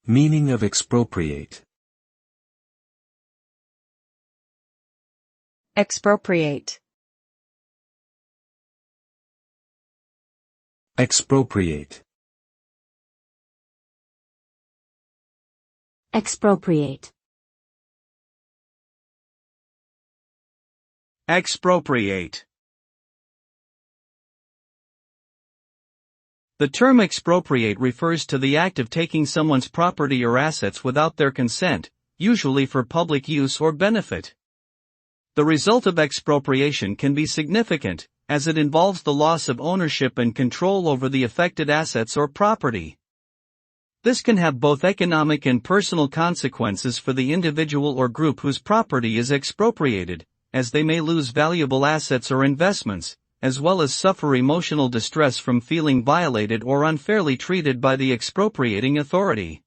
Meaning of expropriate. Expropriate. Expropriate. Expropriate. Expropriate. The term expropriate refers to the act of taking someone's property or assets without their consent, usually for public use or benefit. The result of expropriation can be significant, as it involves the loss of ownership and control over the affected assets or property. This can have both economic and personal consequences for the individual or group whose property is expropriated, as they may lose valuable assets or investments, as well as suffer emotional distress from feeling violated or unfairly treated by the expropriating authority.